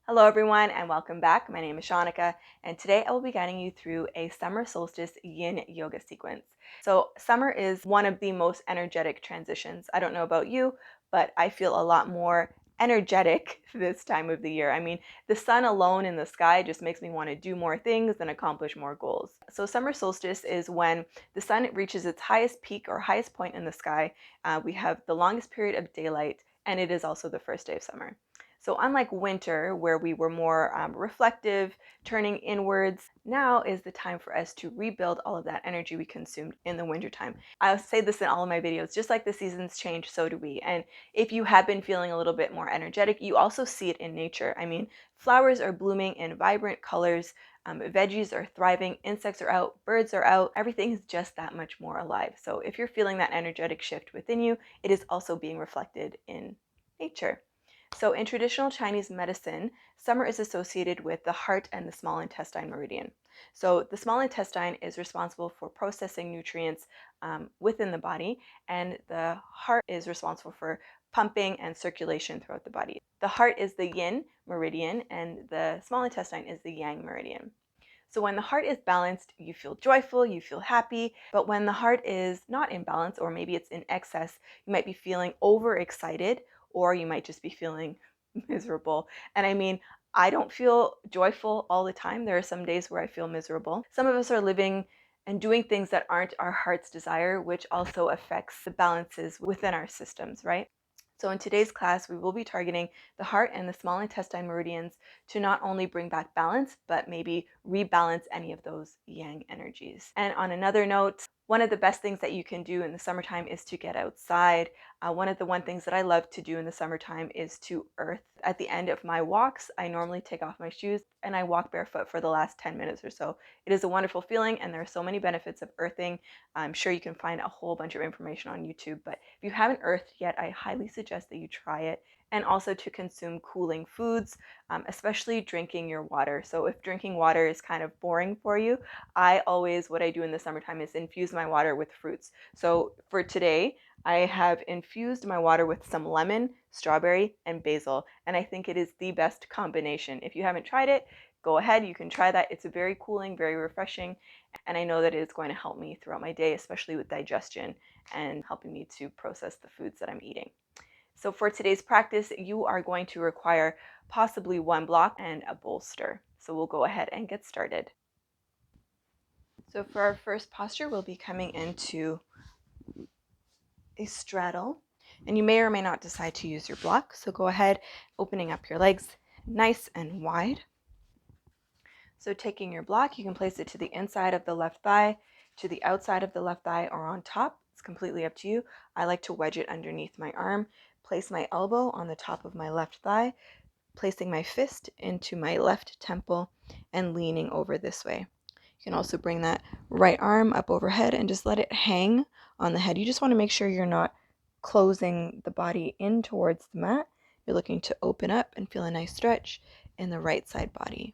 Hello everyone and welcome back. My name is Shanika and today I will be guiding you through a summer solstice yin yoga sequence. So summer is one of the most energetic transitions. I don't know about you, but I feel a lot more energetic this time of the year. I mean, the sun alone in the sky just makes me want to do more things and accomplish more goals. So summer solstice is when the sun reaches its highest peak or highest point in the sky. We have the longest period of daylight and it is also the first day of summer. So unlike winter, where we were more reflective, turning inwards, now is the time for us to rebuild all of that energy we consumed in the wintertime. I'll say this in all of my videos, just like the seasons change, so do we. And if you have been feeling a little bit more energetic, you also see it in nature. I mean, flowers are blooming in vibrant colors, veggies are thriving, insects are out, birds are out, everything is just that much more alive. So if you're feeling that energetic shift within you, it is also being reflected in nature. So in traditional Chinese medicine, summer is associated with the heart and the small intestine meridian. So the small intestine is responsible for processing nutrients within the body, and the heart is responsible for pumping and circulation throughout the body. The heart is the yin meridian, and the small intestine is the yang meridian. So when the heart is balanced, you feel joyful, you feel happy. But when the heart is not in balance, or maybe it's in excess, you might be feeling overexcited, or you might just be feeling miserable. And I mean, I don't feel joyful all the time. There are some days where I feel miserable. Some of us are living and doing things that aren't our heart's desire, which also affects the balances within our systems, right? So in today's class, we will be targeting the heart and the small intestine meridians to not only bring back balance, but maybe rebalance any of those yang energies. And on another note, one of the best things that you can do in the summertime is to get outside. One of the things that I love to do in the summertime is to earth. At the end of my walks, I normally take off my shoes and I walk barefoot for the last 10 minutes or so. It is a wonderful feeling and there are so many benefits of earthing. I'm sure you can find a whole bunch of information on YouTube, but if you haven't earthed yet, I highly suggest that you try it. And also to consume cooling foods, especially drinking your water. So if drinking water is kind of boring for you, what I do in the summertime is infuse my water with fruits. So for today, I have infused my water with some lemon, strawberry, and basil, and I think it is the best combination. If you haven't tried it, go ahead, you can try that. It's very cooling, very refreshing, and I know that it is going to help me throughout my day, especially with digestion and helping me to process the foods that I'm eating. So for today's practice, you are going to require possibly one block and a bolster. So we'll go ahead and get started. So for our first posture, we'll be coming into a straddle, and you may or may not decide to use your block. So go ahead, opening up your legs nice and wide. So taking your block, you can place it to the inside of the left thigh, to the outside of the left thigh, or on top. It's completely up to you. I like to wedge it underneath my arm, place my elbow on the top of my left thigh, placing my fist into my left temple and leaning over this way. You can also bring that right arm up overhead and just let it hang on the head. You just want to make sure you're not closing the body in towards the mat. You're looking to open up and feel a nice stretch in the right side body.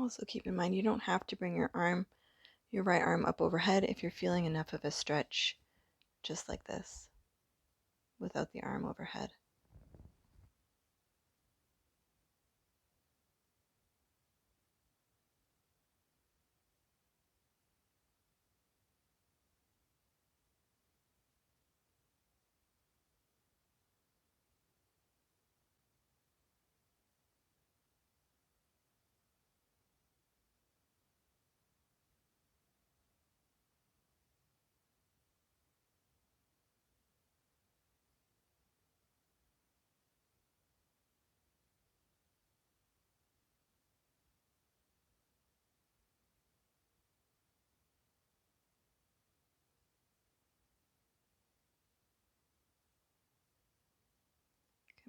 Also keep in mind you don't have to bring your right arm up overhead if you're feeling enough of a stretch, just like this, without the arm overhead.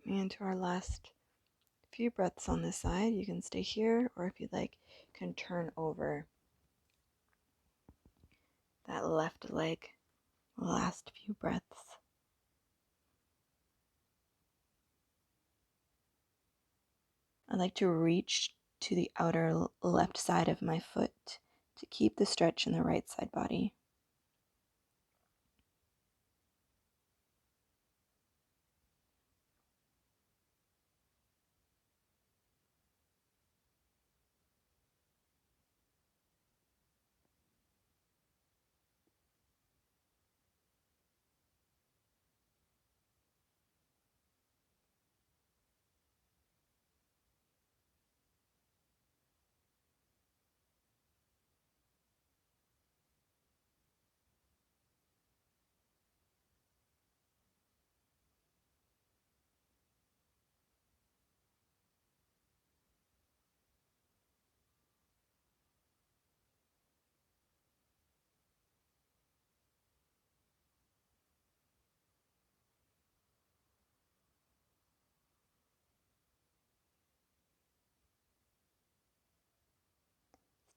Coming into our last few breaths on this side. You can stay here, or if you'd like, you can turn over that left leg. Last few breaths. I like to reach to the outer left side of my foot to keep the stretch in the right side body.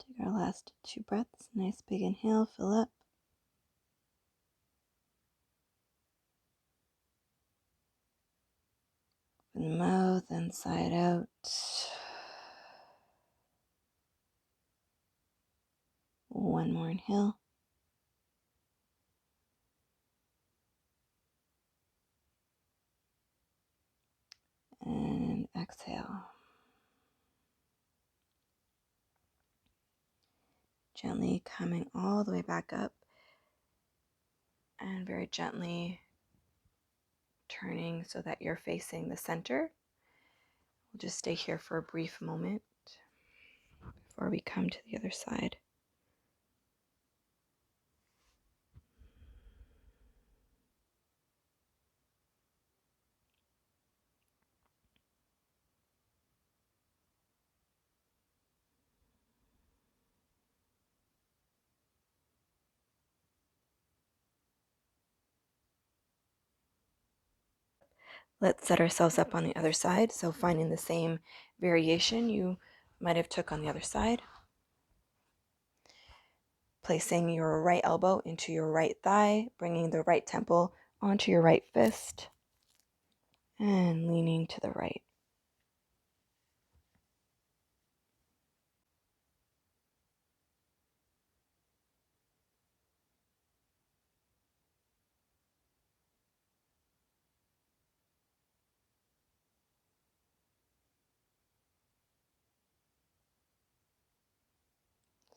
Let's take our last 2 breaths. Nice big inhale, fill up. Open the mouth and side out. One more inhale. And exhale. Gently coming all the way back up and very gently turning so that you're facing the center. We'll just stay here for a brief moment before we come to the other side. Let's set ourselves up on the other side. So finding the same variation you might have took on the other side. Placing your right elbow into your right thigh, bringing the right temple onto your right fist, and leaning to the right.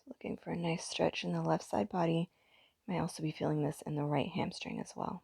Looking for a nice stretch in the left side body. You might also be feeling this in the right hamstring as well.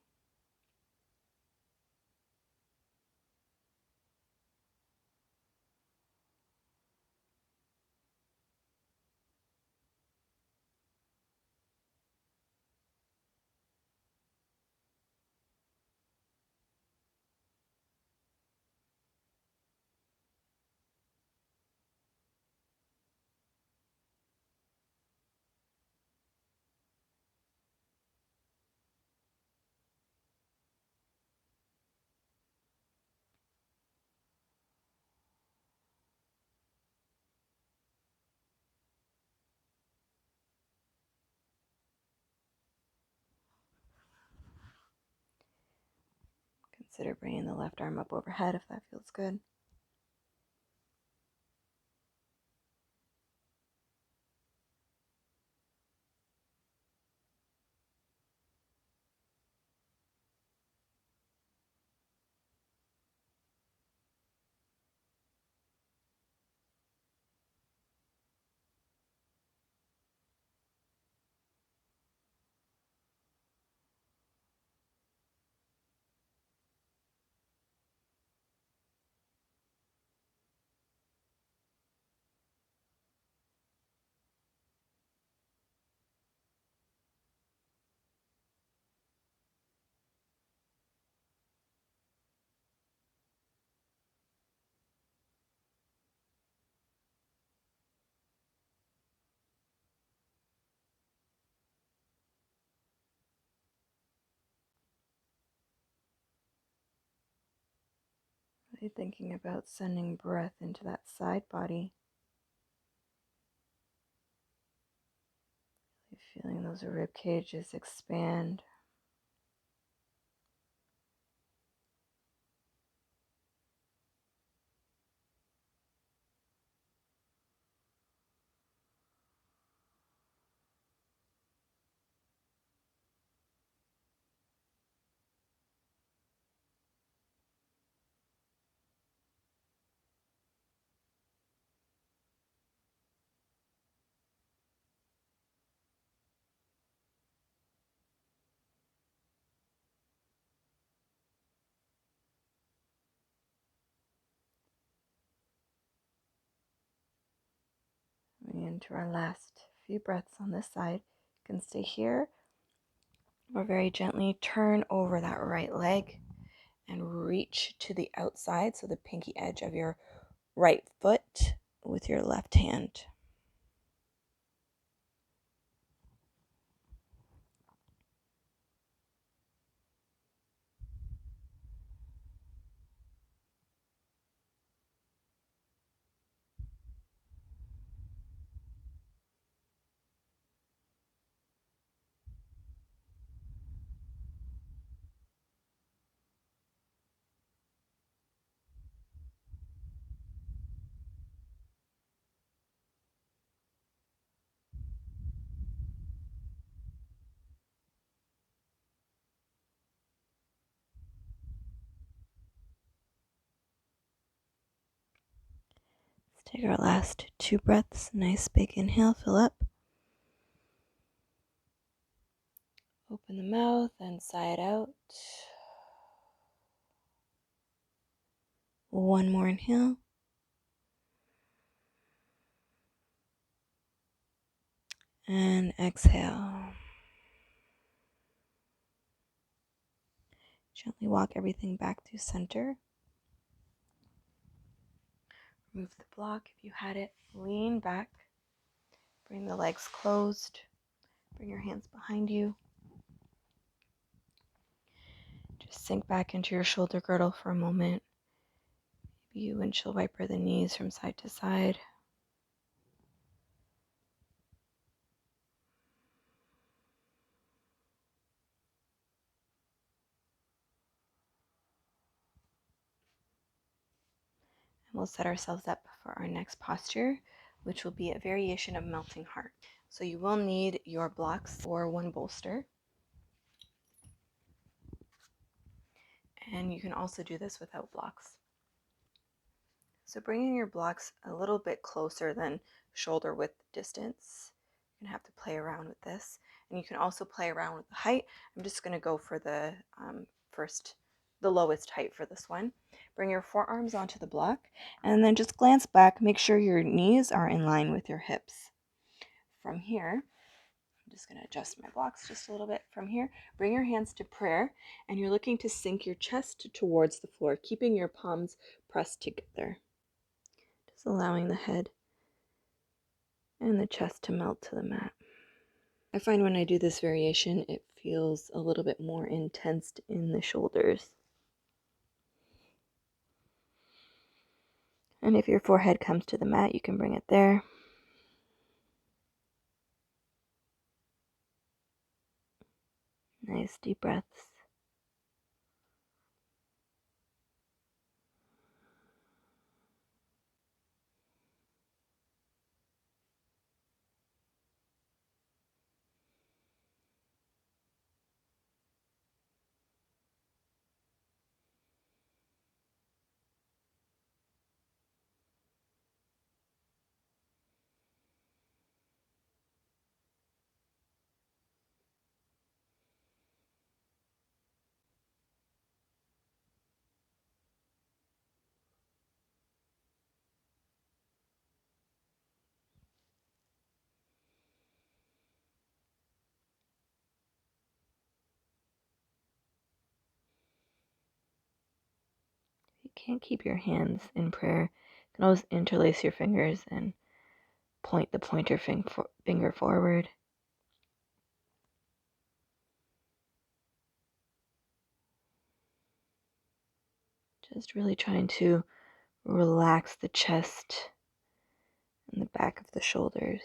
Consider bringing the left arm up overhead if that feels good. Really thinking about sending breath into that side body. Feeling those rib cages expand. Into our last few breaths on this side. You can stay here or very gently turn over that right leg and reach to the outside, so the pinky edge of your right foot with your left hand. Let's take our last 2 breaths. Nice big inhale, fill up. Open the mouth and sigh it out. One more inhale. And exhale. Gently walk everything back to center. Remove the block if you had it. Lean back. Bring the legs closed. Bring your hands behind you. Just sink back into your shoulder girdle for a moment. Maybe you windshield wiper the knees from side to side. And we'll set ourselves up for our next posture, which will be a variation of melting heart. So you will need your blocks or one bolster. And you can also do this without blocks. So bringing your blocks a little bit closer than shoulder width distance. You're going to have to play around with this. And you can also play around with the height. I'm just going to go for the lowest height for this one. Bring your forearms onto the block and then just glance back. Make sure your knees are in line with your hips. From here, I'm just going to adjust my blocks just a little bit. From here, bring your hands to prayer, and you're looking to sink your chest towards the floor, keeping your palms pressed together. Just allowing the head and the chest to melt to the mat. I find when I do this variation, it feels a little bit more intense in the shoulders. And if your forehead comes to the mat, you can bring it there. Nice deep breaths. If you can't keep your hands in prayer, you can always interlace your fingers and point the pointer finger forward. Just really trying to relax the chest and the back of the shoulders.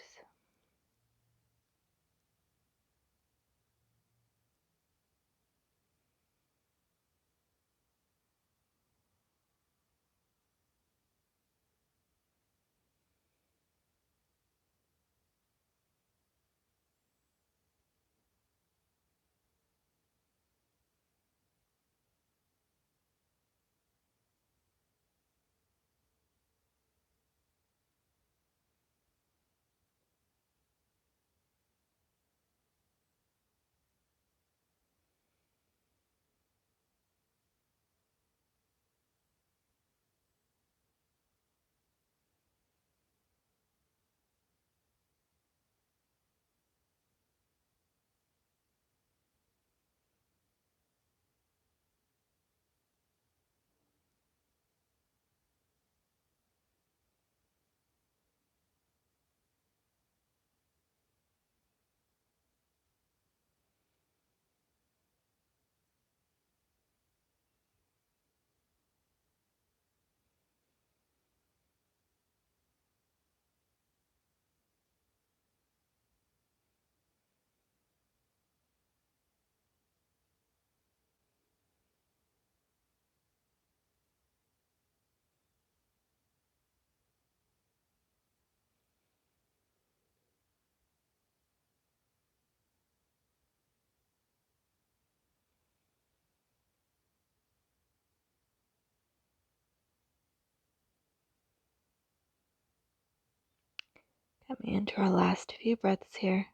Coming into our last few breaths here.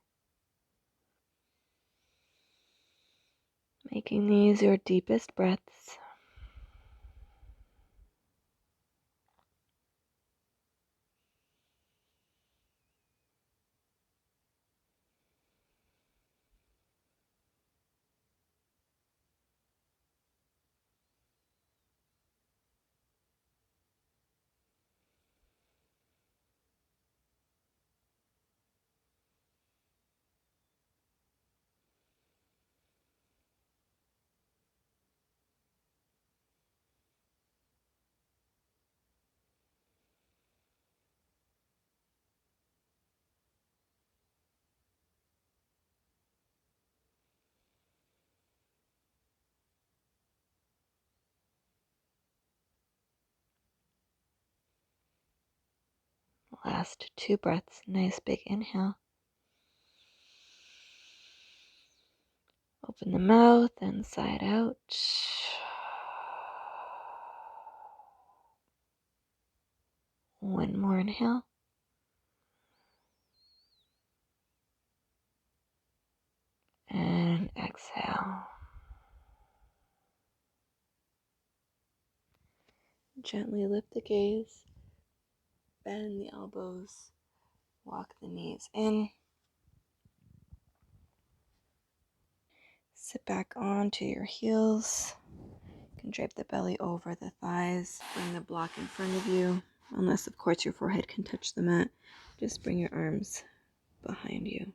Making these your deepest breaths. Last two breaths. Nice big inhale. Open the mouth and side out. One more inhale. And exhale. Gently lift the gaze. Bend the elbows. Walk the knees in. Sit back onto your heels. You can drape the belly over the thighs. Bring the block in front of you. Unless, of course, your forehead can touch the mat. Just bring your arms behind you.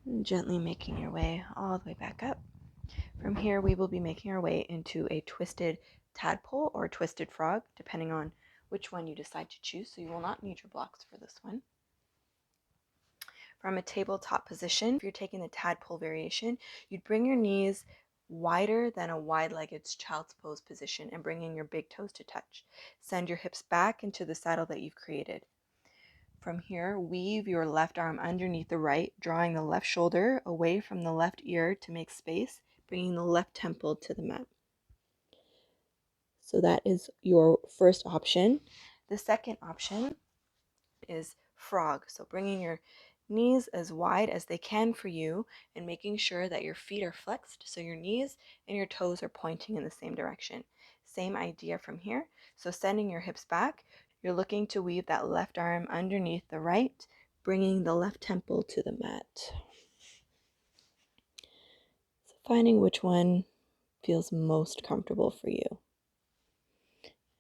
And gently making your way all the way back up. From here, we will be making our way into a twisted tadpole or twisted frog, depending on which one you decide to choose. So you will not need your blocks for this one. From a tabletop position, if you're taking the tadpole variation, you'd bring your knees wider than a wide-legged child's pose position and bring in your big toes to touch. Send your hips back into the saddle that you've created. From here, weave your left arm underneath the right, drawing the left shoulder away from the left ear to make space, bringing the left temple to the mat. So that is your first option. The second option is frog. So bringing your knees as wide as they can for you and making sure that your feet are flexed so your knees and your toes are pointing in the same direction. Same idea from here. So sending your hips back, you're looking to weave that left arm underneath the right, bringing the left temple to the mat. So finding which one feels most comfortable for you.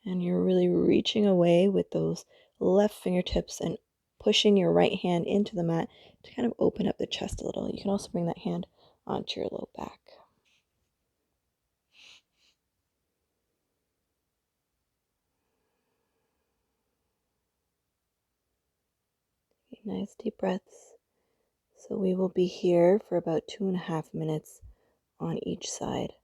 And you're really reaching away with those left fingertips and pushing your right hand into the mat to kind of open up the chest a little. You can also bring that hand onto your low back. Nice deep breaths. So we will be here for about 2.5 minutes on each side.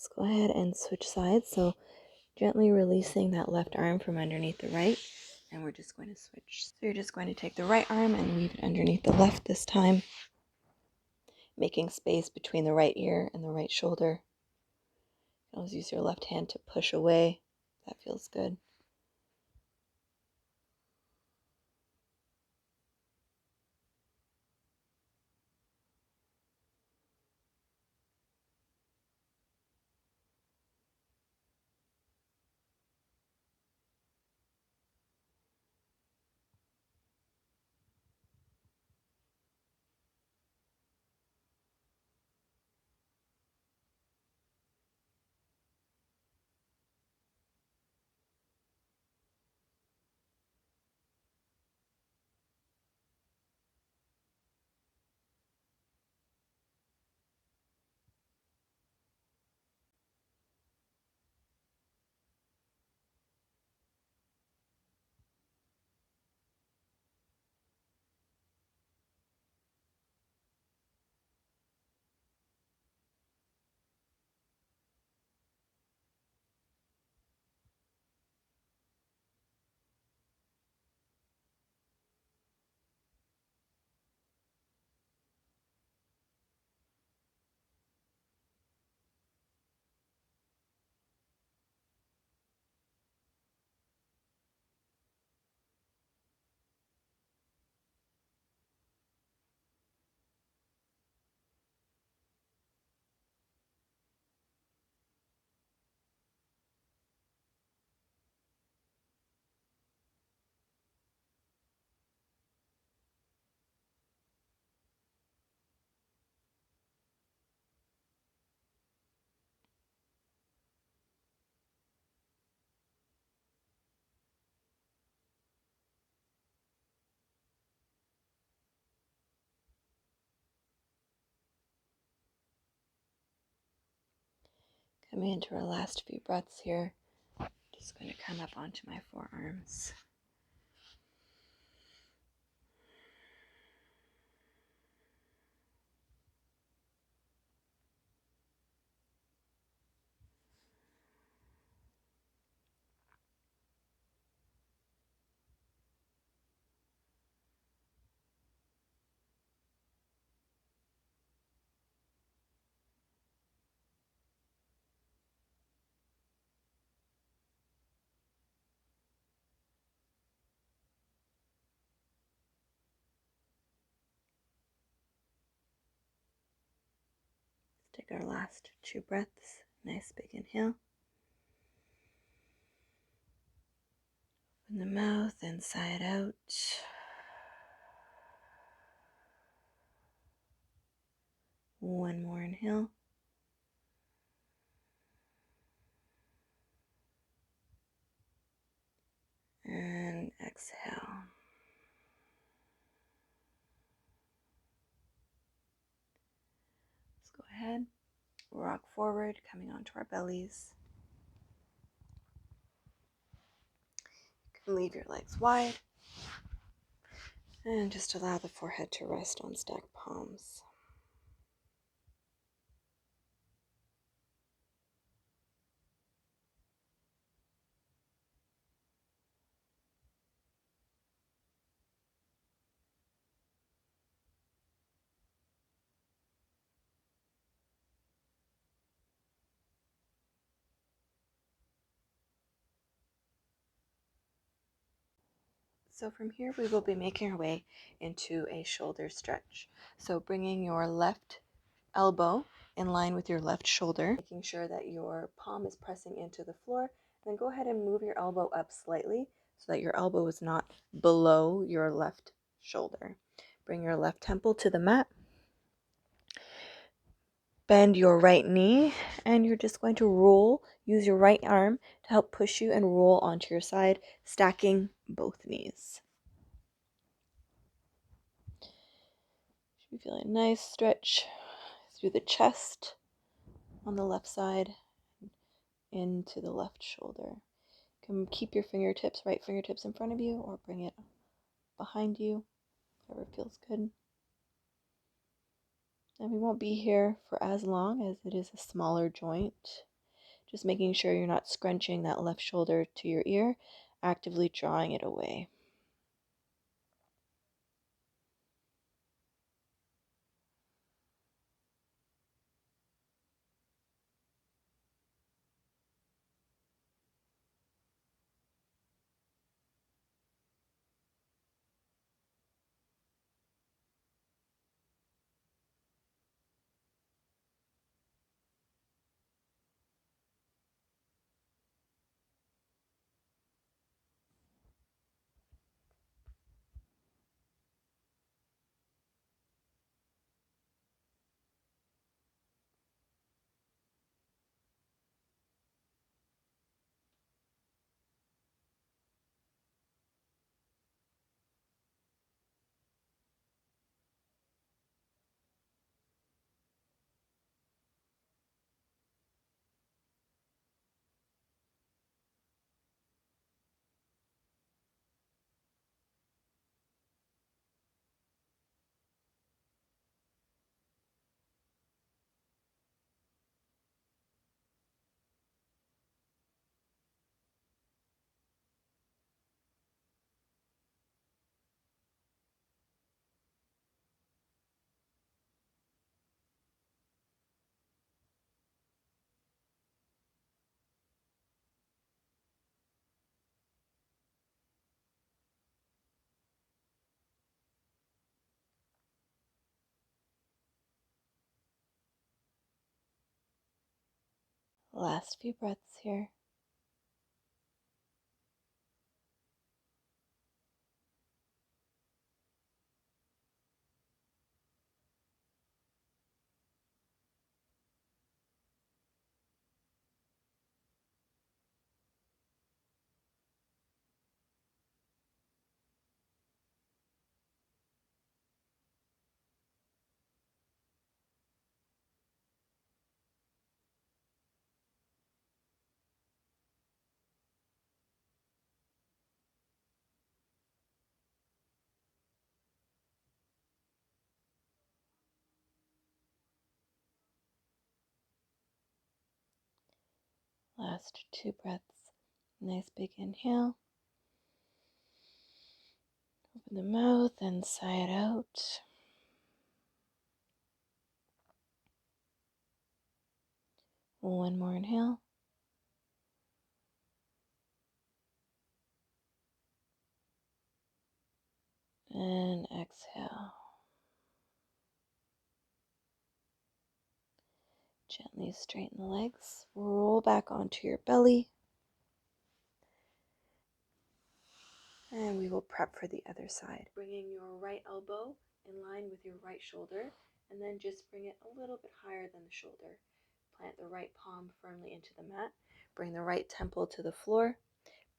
Let's go ahead and switch sides. So gently releasing that left arm from underneath the right. And we're just going to switch. So you're just going to take the right arm and weave it underneath the left this time, making space between the right ear and the right shoulder. You can always use your left hand to push away. That feels good. Coming into our last few breaths here. Just going to come up onto my forearms. Take our last 2 breaths. Nice big inhale. Open the mouth and sigh it out. One more inhale. And exhale. Let's go ahead, rock forward, coming onto our bellies. You can leave your legs wide and just allow the forehead to rest on stacked palms. So from here, we will be making our way into a shoulder stretch. So bringing your left elbow in line with your left shoulder, making sure that your palm is pressing into the floor. Then go ahead and move your elbow up slightly so that your elbow is not below your left shoulder. Bring your left temple to the mat. Bend your right knee, and you're just going to roll. Use your right arm to help push you and roll onto your side, stacking both knees. Should be feeling a nice stretch through the chest on the left side, into the left shoulder. You can keep your fingertips, right fingertips in front of you, or bring it behind you, whatever feels good. And we won't be here for as long as it is a smaller joint. Just making sure you're not scrunching that left shoulder to your ear, actively drawing it away. Last few breaths here. Last 2 breaths. Nice big inhale. Open the mouth and sigh it out. One more inhale. And exhale. Gently straighten the legs, roll back onto your belly, and we will prep for the other side. Bringing your right elbow in line with your right shoulder, and then just bring it a little bit higher than the shoulder. Plant the right palm firmly into the mat, bring the right temple to the floor,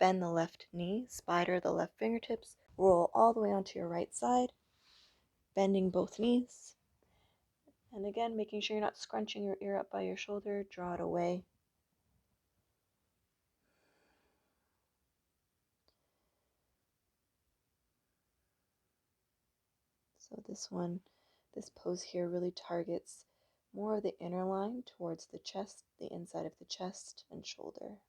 bend the left knee, spider the left fingertips, roll all the way onto your right side, bending both knees. And again, making sure you're not scrunching your ear up by your shoulder, draw it away. So this pose here really targets more of the inner line towards the chest, the inside of the chest and shoulder.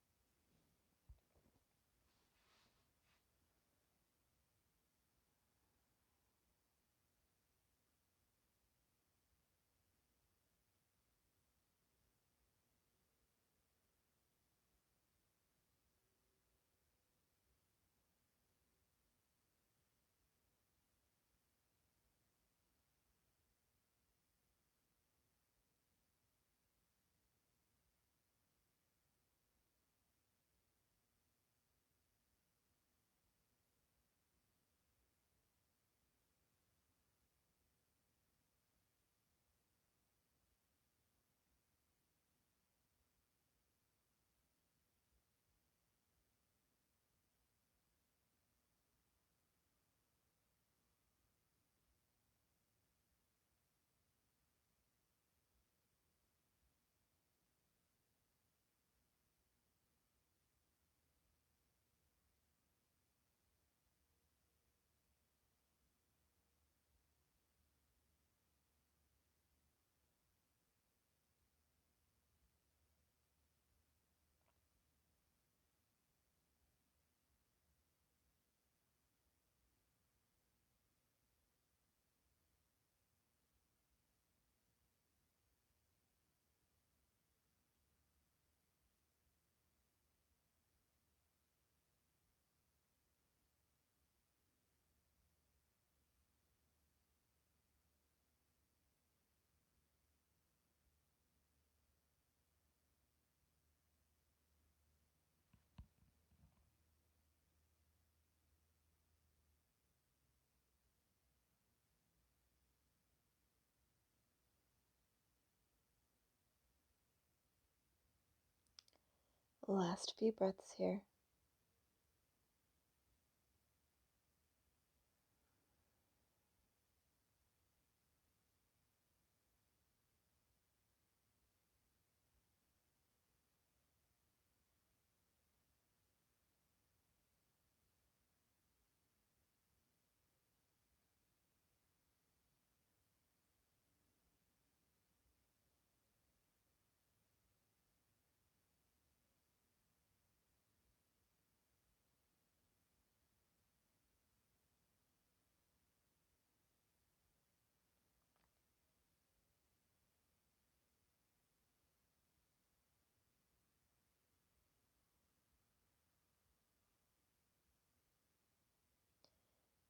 Last few breaths here.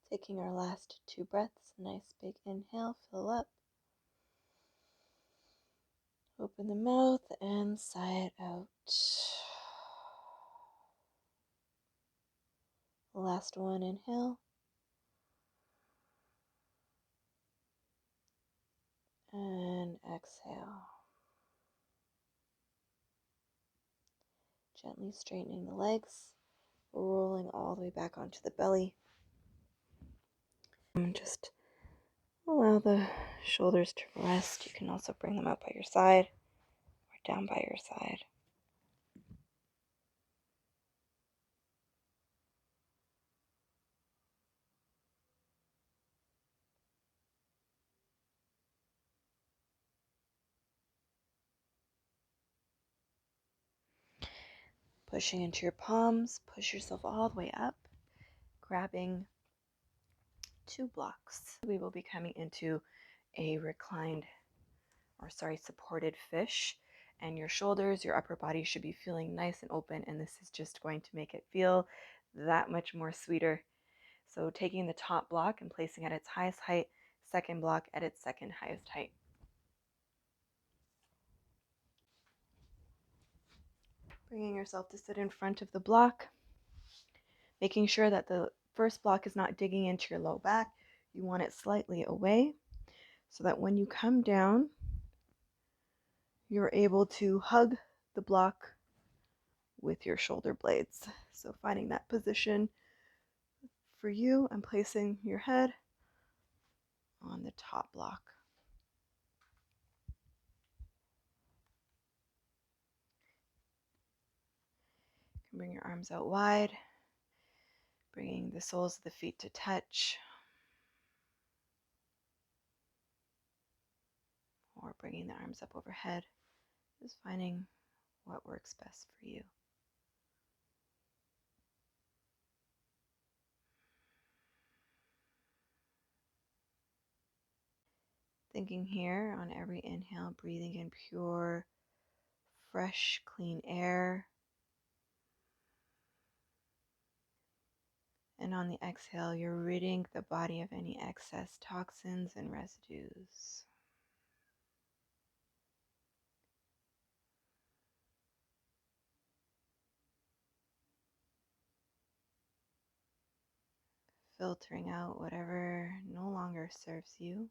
Taking our last two breaths, nice big inhale, fill up. Open the mouth and sigh it out. Last one, inhale. And exhale. Gently straightening the legs, rolling all the way back onto the belly. And just allow the shoulders to rest. You can also bring them up by your side or down by your side. Pushing into your palms, push yourself all the way up, grabbing two blocks. We will be coming into a supported fish, and your shoulders, your upper body should be feeling nice and open, and this is just going to make it feel that much more sweeter. So taking the top block and placing it at its highest height, second block at its second highest height. Bringing yourself to sit in front of the block, making sure that the first block is not digging into your low back. You want it slightly away so that when you come down, you're able to hug the block with your shoulder blades. So finding that position for you and placing your head on the top block. You can bring your arms out wide, bringing the soles of the feet to touch, or bringing the arms up overhead. Just finding what works best for you. Thinking here on every inhale, breathing in pure, fresh, clean air. And on the exhale, you're ridding the body of any excess toxins and residues. Filtering out whatever no longer serves you.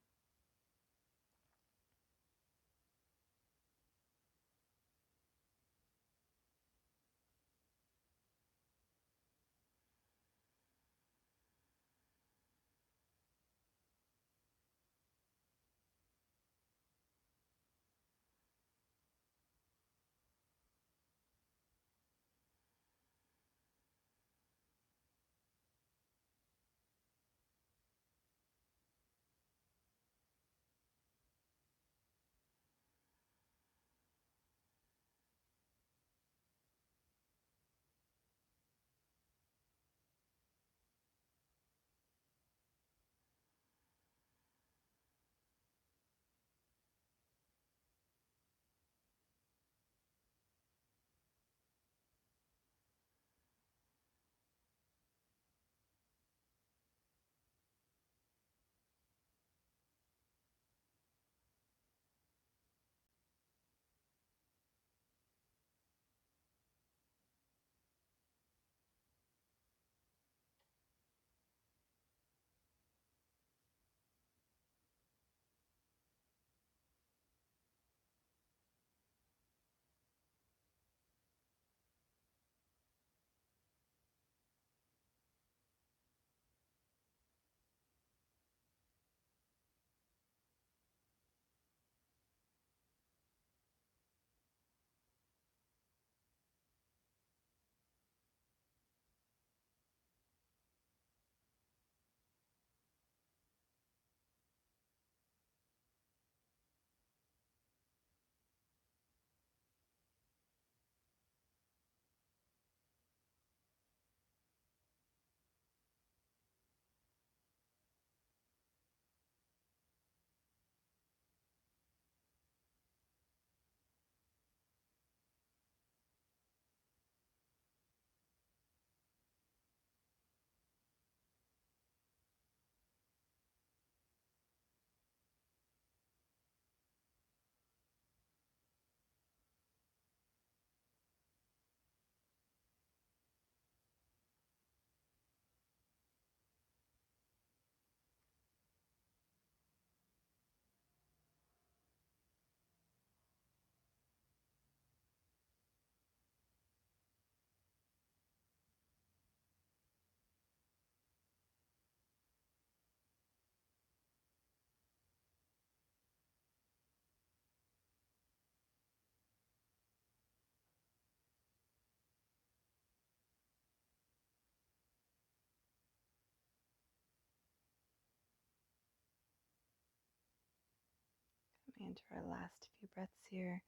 Into our last few breaths here.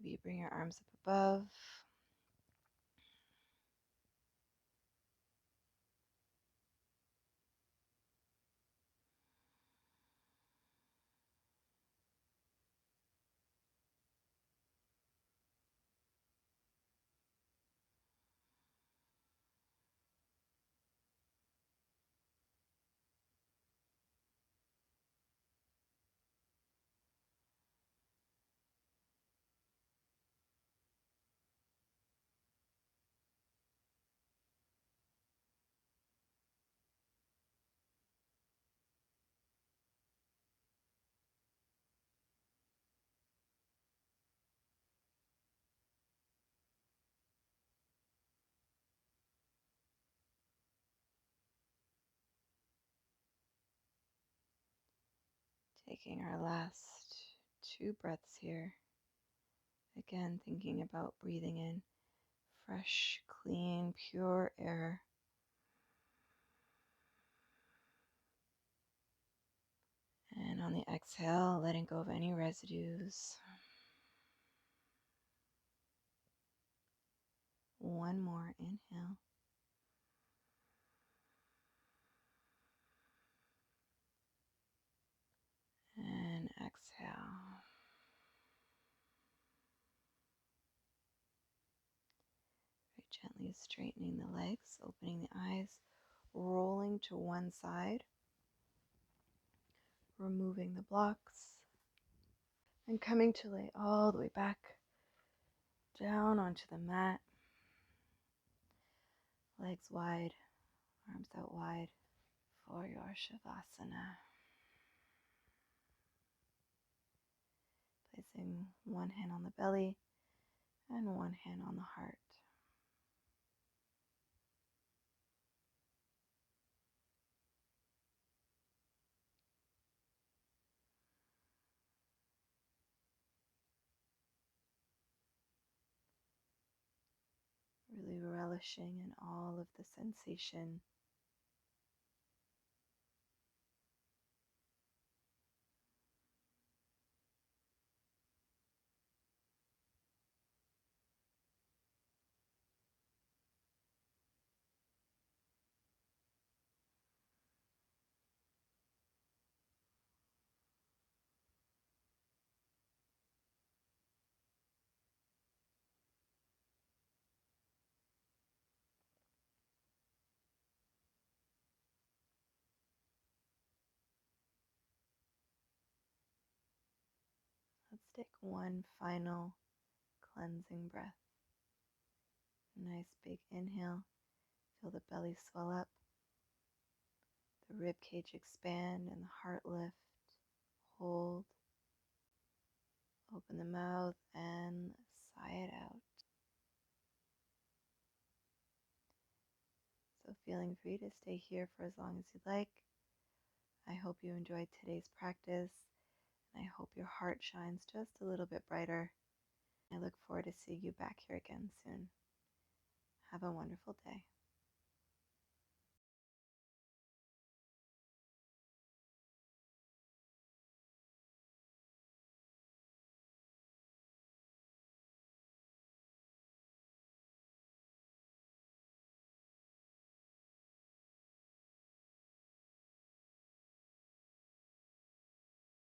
Maybe you bring your arms up above. Taking our last 2 breaths here. Again, thinking about breathing in fresh, clean, pure air. And on the exhale, letting go of any residues. One more inhale. And exhale. Very gently straightening the legs, opening the eyes, rolling to one side, removing the blocks, and coming to lay all the way back down onto the mat. Legs wide, arms out wide for your Shavasana. Placing one hand on the belly and one hand on the heart. Really relishing in all of the sensation. Let's take one final cleansing breath. Nice big inhale. Feel the belly swell up, the rib cage expand, and the heart lift. Hold. Open the mouth and sigh it out. So feeling free to stay here for as long as you'd like. I hope you enjoyed today's practice, and I hope your heart shines just a little bit brighter. I look forward to seeing you back here again soon. Have a wonderful day.